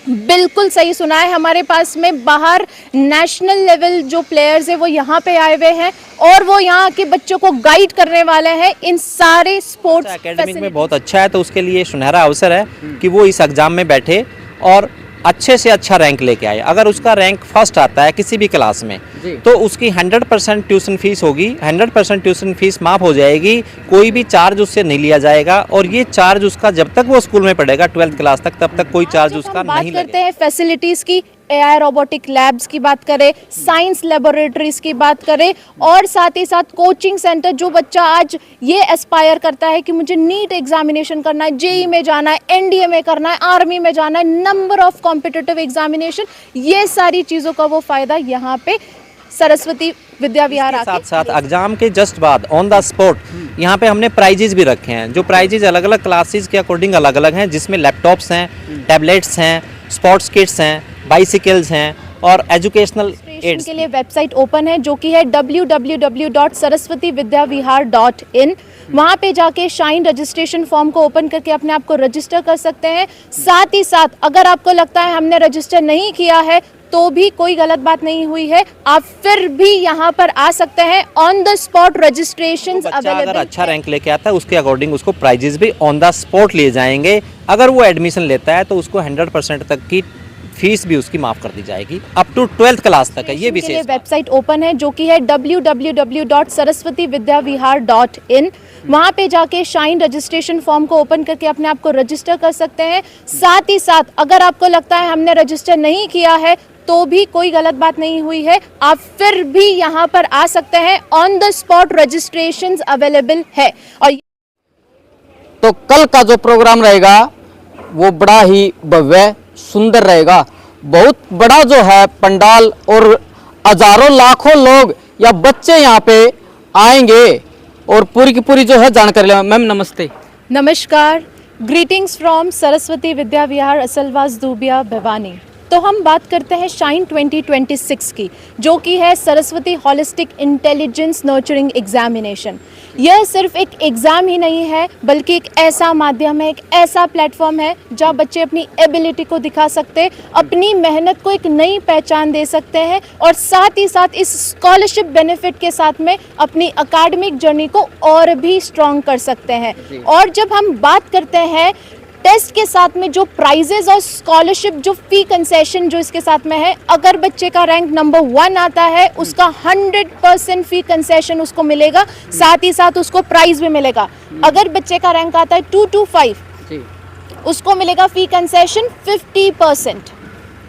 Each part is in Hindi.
बिल्कुल सही सुना है। हमारे पास में बाहर नेशनल लेवल जो प्लेयर्स है वो यहाँ पे आए हुए हैं और वो यहाँ के बच्चों को गाइड करने वाले हैं इन सारे स्पोर्ट्स एकेडमिक में बहुत अच्छा है, तो उसके लिए सुनहरा अवसर है कि वो इस एग्ज़ाम में बैठे और अच्छे से अच्छा रैंक लेके आए। अगर उसका रैंक फर्स्ट आता है किसी भी क्लास में तो उसकी 100% ट्यूशन फीस होगी, 100% ट्यूशन फीस माफ़ हो जाएगी, कोई भी चार्ज उससे नहीं लिया जाएगा। और ये चार्ज उसका जब तक वो स्कूल में पढ़ेगा 12th क्लास तक, तब तक कोई चार्ज उसका नहीं लगेगा। करते हैं फैसिलिटीज़ की, एआई रोबोटिक लैब्स की बात करें, साइंस लेबोरेटरीज की बात करें और साथ ही साथ कोचिंग सेंटर। जो बच्चा आज ये एस्पायर करता है कि मुझे नीट एग्जामिनेशन करना है, जेई में जाना है, एनडीए में करना है, आर्मी में जाना है, नंबर ऑफ कॉम्पिटिटिव एग्जामिनेशन, ये सारी चीज़ों का वो फायदा यहाँ पे सरस्वती विद्या विहार के साथ साथ एग्जाम के जस्ट बाद ऑन द स्पॉट यहाँ पे हमने प्राइजेज भी रखे हैं। जो प्राइजेज अलग अलग क्लासेस के अकॉर्डिंग अलग अलग हैं, जिसमें लैपटॉप्स हैं, टैबलेट्स हैं, स्पोर्ट्स किट्स हैं, बाइसिकल्स हैं और एजुकेशनल एड्स के लिए वेबसाइट ओपन है जो कि है www.saraswatividyavihar.in। वहाँ पे जाके शाइन रजिस्ट्रेशन फॉर्म को ओपन करके अपने आप को रजिस्टर कर सकते हैं। साथ ही साथ अगर आपको लगता है हमने रजिस्टर नहीं किया है तो भी कोई गलत बात नहीं हुई है, आप फिर भी यहाँ पर आ सकते हैं। On the spot registrations available. अगर अच्छा रैंक लेके आता है उसके अकॉर्डिंग उसको प्राइजेस भी ऑन द स्पॉट लिए जाएंगे। अगर वो एडमिशन लेता है तो उसको 100% तक की फीस भी उसकी माफ कर दी जाएगी, अप टू 12th क्लास तक है। ये विशेष वेबसाइट ओपन है जो कि है www.saraswatividyavihar.in। वहाँ पे जाके शाइन रजिस्ट्रेशन फॉर्म को ओपन करके अपने आप को रजिस्टर कर सकते हैं। साथ ही साथ अगर आपको लगता है हमने रजिस्टर नहीं किया है तो भी कोई गलत बात नहीं हुई है, आप फिर भी यहाँ पर आ सकते हैं। On the spot registrations available है। और तो कल का जो प्रोग्राम रहेगा वो बड़ा ही भव्य सुंदर रहेगा। बहुत बड़ा जो है पंडाल और हजारों लाखों लोग या बच्चे यहाँ पे आएंगे और पूरी की पूरी जो है जानकारी लेंगे। मैम नमस्ते। नमस्कार, ग्रीटिंग्स फ्रॉम सरस्वती विद्या विहार, असलवास दूबिया, भिवानी। तो हम बात करते हैं शाइन 2026 की, जो कि है Saraswati holistic intelligence nurturing examination. यह सिर्फ एक एग्ज़ाम ही नहीं है बल्कि एक ऐसा माध्यम है, एक ऐसा प्लेटफॉर्म है जहाँ बच्चे अपनी एबिलिटी को दिखा सकते हैं, अपनी मेहनत को एक नई पहचान दे सकते हैं और साथ ही साथ इस स्कॉलरशिप बेनिफिट के साथ में अपनी एकेडमिक जर्नी को और भी स्ट्रॉन्ग कर सकते हैं। और जब हम बात करते हैं टेस्ट के साथ में जो प्राइजेस और स्कॉलरशिप, जो फी कंसेशन जो इसके साथ में है, अगर बच्चे का रैंक नंबर 1 आता है उसका 100% फी कंसेशन उसको मिलेगा, साथ ही साथ उसको प्राइज भी मिलेगा। अगर बच्चे का रैंक आता है 2 to 5 उसको मिलेगा फी कंसेशन 50%।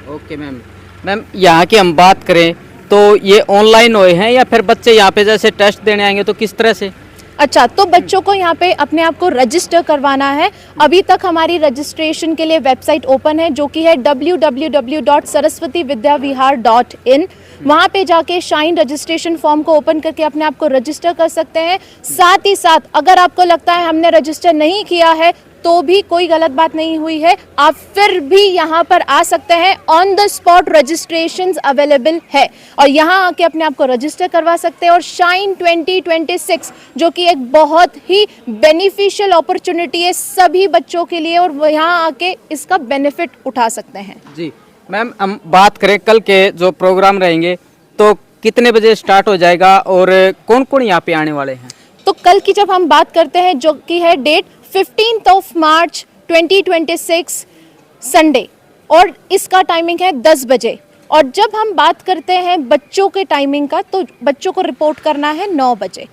Okay ma'am. मैम यहाँ की हम बात करें तो ये ऑनलाइन हुए हैं या फिर बच्चे यहाँ पे जैसे टेस्ट देने आएंगे तो किस तरह से? अच्छा, तो बच्चों को यहाँ पे अपने आप को रजिस्टर करवाना है। अभी तक हमारी रजिस्ट्रेशन के लिए वेबसाइट ओपन है जो कि है www.saraswatividyavihar.in। वहाँ पे जाके शाइन रजिस्ट्रेशन फॉर्म को ओपन करके अपने आप को रजिस्टर कर सकते हैं। साथ ही साथ अगर आपको लगता है हमने रजिस्टर नहीं किया है तो भी कोई गलत बात नहीं हुई है, आप फिर भी यहाँ पर आ सकते हैं। On the spot registrations available है और यहाँ आके अपने आप को रजिस्टर करवा सकते हैं। और शाइन 2026 जो कि एक बहुत ही बेनिफिशियल अपॉर्चुनिटी है सभी बच्चों के लिए और वो यहाँ आके इसका बेनिफिट उठा सकते हैं। जी मैम, हम बात करें कल के जो प्रोग्राम रहेंगे तो कितने बजे स्टार्ट हो जाएगा और कौन कौन यहाँ पे आने वाले हैं? तो कल की जब हम बात करते हैं जो कि है डेट 15 मार्च 2026 संडे, और इसका टाइमिंग है 10 बजे। और जब हम बात करते हैं बच्चों के टाइमिंग का तो बच्चों को रिपोर्ट करना है 9 बजे।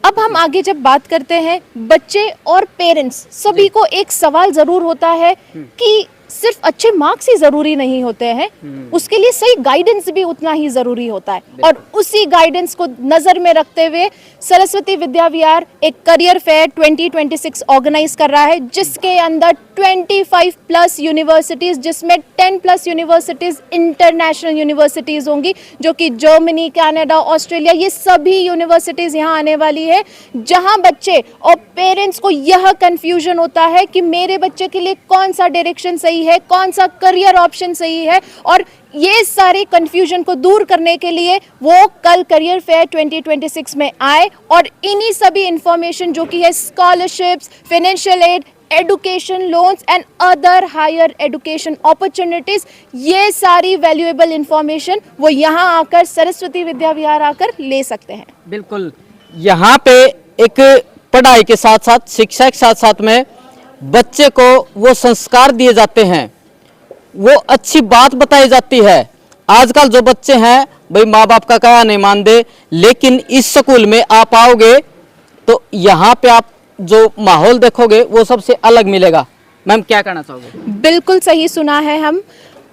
अब हम आगे जब बात करते हैं बच्चे और पेरेंट्स, सभी को एक सवाल ज़रूर होता है कि सिर्फ अच्छे मार्क्स ही ज़रूरी नहीं होते हैं, उसके लिए सही गाइडेंस भी उतना ही ज़रूरी होता है। और उसी गाइडेंस को नज़र में रखते हुए सरस्वती विद्या विहार एक करियर फेयर 2026 ऑर्गेनाइज कर रहा है जिसके अंदर 25+ यूनिवर्सिटीज़, जिसमें 10+ यूनिवर्सिटीज़ इंटरनेशनल यूनिवर्सिटीज़ होंगी, जो कि जर्मनी, कनाडा, ऑस्ट्रेलिया, ये सभी यूनिवर्सिटीज़ यहाँ आने वाली है। जहाँ बच्चे और पेरेंट्स को यह कन्फ्यूजन होता है कि मेरे बच्चे के लिए कौन सा डायरेक्शन सही है, कौन सा करियर ऑप्शन सही है, और ये सारे कंफ्यूजन को दूर करने के लिए वो कल करियर फेयर 2026 में आए और इन्हीं सभी इंफॉर्मेशन जो कि है scholarships, financial aid, education loans and other higher education opportunities, ये सारी वैल्यूएबल इंफॉर्मेशन वो यहाँ आकर सरस्वती विद्या विहार आकर ले सकते हैं। बिल्कुल, यहाँ पे एक पढ़ाई के साथ साथ शिक्षा के साथ साथ में बच्चे को वो संस्कार दिए जाते हैं, वो अच्छी बात बताई जाती है। आजकल जो बच्चे हैं भाई माँ बाप का कहा नहीं मानते, लेकिन इस स्कूल में आप आओगे तो यहाँ पे आप जो माहौल देखोगे वो सबसे अलग मिलेगा। मैम क्या कहना चाहोगे? बिल्कुल सही सुना है।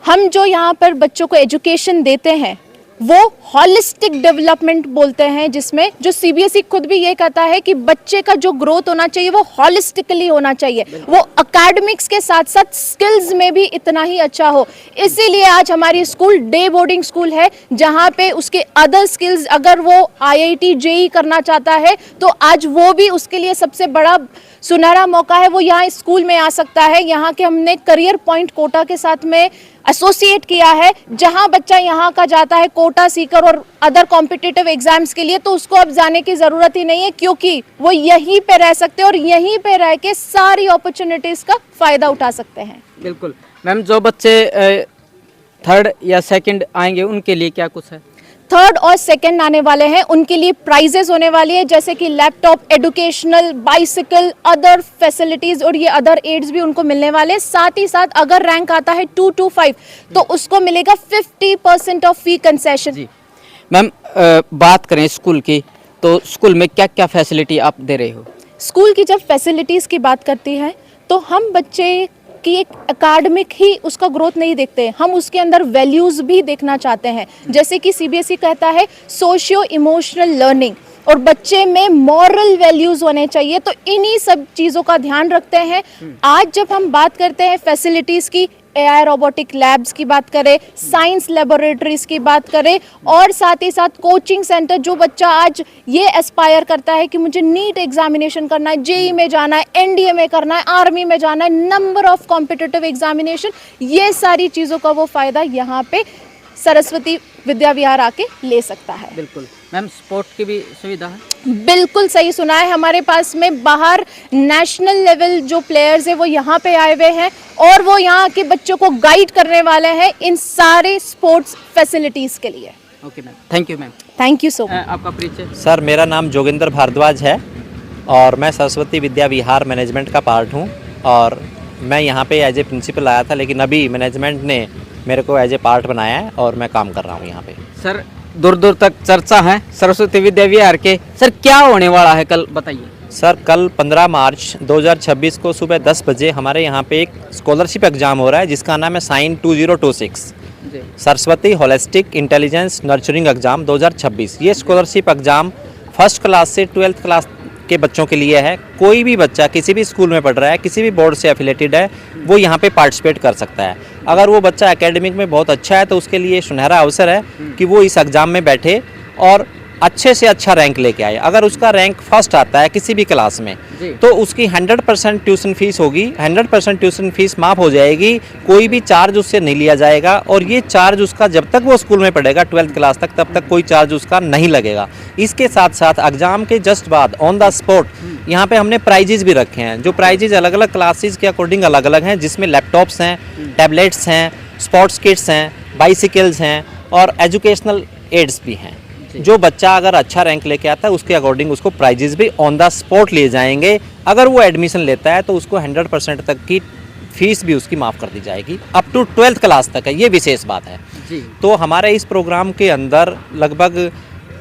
हम जो यहाँ पर बच्चों को एजुकेशन देते हैं वो हॉलिस्टिक डेवलपमेंट बोलते हैं, जिसमें जो सीबीएसई खुद भी ये कहता है कि बच्चे का जो ग्रोथ होना चाहिए वो हॉलिस्टिकली होना चाहिए, वो एकेडमिक्स के साथ साथ स्किल्स में भी इतना ही अच्छा हो। इसीलिए आज हमारी स्कूल डे बोर्डिंग स्कूल है, जहाँ पे उसके अदर स्किल्स, अगर वो आईआईटी जेईई करना चाहता है तो आज वो भी उसके लिए सबसे बड़ा सुनहरा मौका है, वो यहाँ स्कूल में आ सकता है। यहाँ के हमने करियर पॉइंट कोटा के साथ में एसोसिएट किया है, जहां बच्चा यहाँ का जाता है कोटा सीकर और अदर कॉम्पिटिटिव एग्जाम्स के लिए, तो उसको अब जाने की ज़रूरत ही नहीं है, क्योंकि वो यहीं पे रह सकते हैं और यहीं पे रह के सारी अपॉर्चुनिटीज़ का फ़ायदा उठा सकते हैं। बिल्कुल मैम, जो बच्चे थर्ड या सेकंड आएंगे उनके लिए क्या कुछ है? थर्ड और सेकंड आने वाले हैं उनके लिए प्राइजेस होने वाली है, जैसे कि laptop, educational, bicycle, other facilities और ये अदर एड्स भी उनको मिलने वाले हैं। साथ ही साथ अगर रैंक आता है 2 to 5 तो उसको मिलेगा 50% ऑफ फी कंसेशन। जी मैम, बात करें स्कूल की तो स्कूल में क्या क्या फैसिलिटी आप दे रहे हो? स्कूल की जब फैसिलिटीज़ की बात करती है तो हम बच्चे कि एक एकेडमिक ही उसका ग्रोथ नहीं देखते, हम उसके अंदर वैल्यूज़ भी देखना चाहते हैं। जैसे कि सीबीएसई कहता है सोशियो इमोशनल लर्निंग, और बच्चे में मॉरल वैल्यूज़ होने चाहिए, तो इन्हीं सब चीज़ों का ध्यान रखते हैं। आज जब हम बात करते हैं फैसिलिटीज़ की, एआई रोबोटिक लैब्स की बात करें, साइंस लेबोरेटरीज की बात करें, और साथ ही साथ कोचिंग सेंटर, जो बच्चा आज ये एस्पायर करता है कि मुझे नीट एग्जामिनेशन करना है, जेईई में जाना है, एनडीए में करना है, आर्मी में जाना है, नंबर ऑफ कॉम्पिटिटिव एग्जामिनेशन, ये सारी चीज़ों का वो फ़ायदा यहाँ पे सरस्वती विद्या विहार आके ले सकता है। बिल्कुल मैम, स्पोर्ट की भी सुविधा है? बिल्कुल सही सुना है। हमारे पास में बाहर नेशनल लेवल जो प्लेयर्स हैं वो यहाँ पे आए हुए हैं और वो यहाँ के बच्चों को गाइड करने वाले हैं इन सारे स्पोर्ट्स फैसिलिटीज़ के लिए। Okay ma'am, thank you ma'am. Thank you so much. आपका परिचय? सर, मेरा नाम जोगिंदर भारद्वाज है और मैं सरस्वती विद्या विहार मैनेजमेंट का पार्ट हूँ, और मैं यहाँ पे एज ए प्रिंसिपल आया था, लेकिन अभी मैनेजमेंट ने मेरे को एज ए पार्ट बनाया है और मैं काम कर रहा हूँ यहाँ पे। सर, दूर दूर तक चर्चा है सरस्वती विद्या विहार के, सर क्या होने वाला है कल, बताइए। सर, कल 15 मार्च 2026 को सुबह 10 बजे हमारे यहाँ पे एक स्कॉलरशिप एग्ज़ाम हो रहा है, जिसका नाम है SHINE 2026 Saraswati holistic intelligence nurturing exam 2026। ये स्कॉलरशिप एग्ज़ाम फर्स्ट क्लास से 12th क्लास के बच्चों के लिए है। कोई भी बच्चा किसी भी स्कूल में पढ़ रहा है, किसी भी बोर्ड से एफिलेटेड है, वो यहाँ पे पार्टिसिपेट कर सकता है। अगर वो बच्चा एकेडमिक में बहुत अच्छा है तो उसके लिए सुनहरा अवसर है कि वो इस एग्ज़ाम में बैठे और अच्छे से अच्छा रैंक लेके आए। अगर उसका रैंक फर्स्ट आता है किसी भी क्लास में तो उसकी 100% ट्यूशन फीस होगी, 100% ट्यूशन फीस माफ़ हो जाएगी, कोई भी चार्ज उससे नहीं लिया जाएगा, और ये चार्ज उसका जब तक वो स्कूल में पढ़ेगा 12th क्लास तक, तब तक कोई चार्ज उसका नहीं लगेगा। इसके साथ साथ एग्ज़ाम के जस्ट बाद ऑन द स्पॉट यहाँ पे हमने प्राइजेज़ भी रखे हैं, जो प्राइजेज़ अलग अलग क्लासेस के अकॉर्डिंग अलग अलग हैं, जिसमें लैपटॉप्स हैं, टैबलेट्स हैं, स्पोर्ट्स किट्स हैं, बाइसिकल्स हैं और एजुकेशनल एड्स भी हैं। जो बच्चा अगर अच्छा रैंक लेके आता है उसके अकॉर्डिंग उसको प्राइजेस भी ऑन द स्पॉट लिए जाएंगे। अगर वो एडमिशन लेता है तो उसको 100% तक की फीस भी उसकी माफ़ कर दी जाएगी, अप टू 12th क्लास तक है, ये विशेष बात है जी। तो हमारे इस प्रोग्राम के अंदर लगभग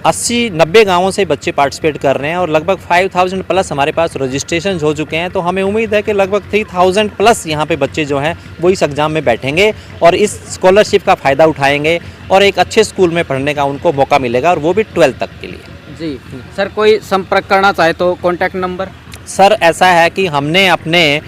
80-90 गांवों से बच्चे पार्टिसिपेट कर रहे हैं और लगभग 5000 प्लस हमारे पास रजिस्ट्रेशन हो चुके हैं। तो हमें उम्मीद है कि लगभग 3000 प्लस यहाँ पे बच्चे जो हैं वो इस एग्ज़ाम में बैठेंगे और इस स्कॉलरशिप का फ़ायदा उठाएंगे और एक अच्छे स्कूल में पढ़ने का उनको मौका मिलेगा, और वो भी 12th तक के लिए। जी सर, कोई संपर्क करना चाहे तो कॉन्टैक्ट नंबर? सर, ऐसा है कि हमने अपने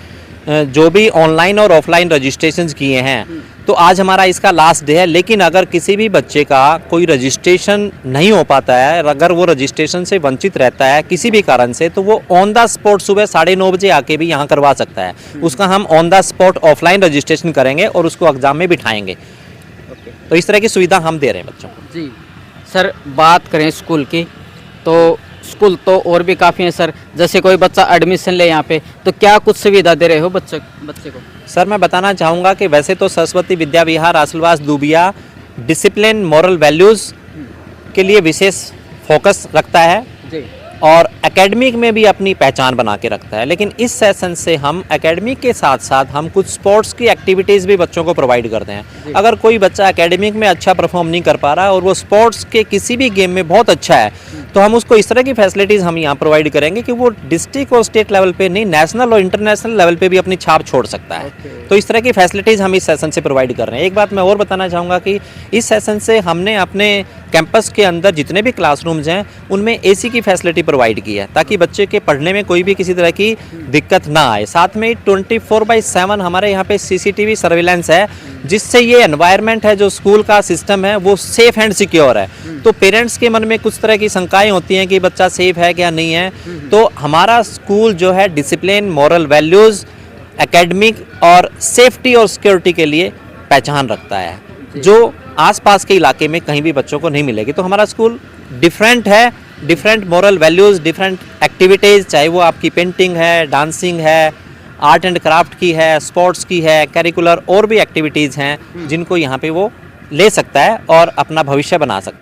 जो भी ऑनलाइन और ऑफलाइन रजिस्ट्रेशंस किए हैं तो आज हमारा इसका लास्ट डे है, लेकिन अगर किसी भी बच्चे का कोई रजिस्ट्रेशन नहीं हो पाता है, अगर वो रजिस्ट्रेशन से वंचित रहता है किसी भी कारण से, तो वो ऑन द स्पॉट सुबह 9:30 बजे आके भी यहाँ करवा सकता है। उसका हम on the spot offline registration करेंगे और उसको एग्ज़ाम में बिठाएंगे। तो इस तरह की सुविधा हम दे रहे हैं बच्चों को। जी सर, बात करें स्कूल की तो स्कूल तो और भी काफ़ी हैं सर, जैसे कोई बच्चा एडमिशन ले यहाँ पे तो क्या कुछ सुविधा दे रहे हो बच्चे को? सर मैं बताना चाहूँगा कि वैसे तो Saraswati Vidya Vihar आसलवास दूबिया discipline moral values के लिए विशेष फोकस रखता है जी और एकेडमिक में भी अपनी पहचान बना के रखता है। लेकिन इस सेशन से हम एकेडमिक के साथ साथ हम कुछ स्पोर्ट्स की एक्टिविटीज़ भी बच्चों को प्रोवाइड करते हैं। अगर कोई बच्चा एकेडमिक में अच्छा परफॉर्म नहीं कर पा रहा है और वो स्पोर्ट्स के किसी भी गेम में बहुत अच्छा है, तो हम उसको इस तरह की फैसिलिटीज़ हम यहाँ प्रोवाइड करेंगे कि वो डिस्ट्रिक्ट और स्टेट लेवल पे नहीं, नेशनल और इंटरनेशनल लेवल पे भी अपनी छाप छोड़ सकता है। तो इस तरह की फैसिलिटीज़ हम इस सेशन से प्रोवाइड कर रहे हैं। एक बात मैं और बताना चाहूँगा कि इस सेशन से हमने अपने कैंपस के अंदर जितने भी क्लासरूम्स हैं उनमें एसी की फैसिलिटी प्रोवाइड की है, ताकि बच्चे के पढ़ने में कोई भी किसी तरह की दिक्कत ना आए। साथ में 24/7 हमारे यहाँ पे सीसीटीवी सर्विलेंस है, जिससे ये एनवायरनमेंट है जो स्कूल का सिस्टम है वो सेफ एंड सिक्योर है। तो पेरेंट्स के मन में कुछ तरह की शंकाएं होती हैं कि बच्चा सेफ है क्या नहीं है, तो हमारा स्कूल जो है डिसिप्लिन मॉरल वैल्यूज़ एकेडमिक और सेफ्टी और सिक्योरिटी के लिए पहचान रखता है, जो आसपास के इलाके में कहीं भी बच्चों को नहीं मिलेगी। तो हमारा स्कूल डिफरेंट है, different moral values, different activities, चाहे वो आपकी पेंटिंग है, डांसिंग है, आर्ट एंड क्राफ्ट की है, स्पोर्ट्स की है, करिकुलर और भी एक्टिविटीज़ हैं जिनको यहाँ पे वो ले सकता है और अपना भविष्य बना सकता है।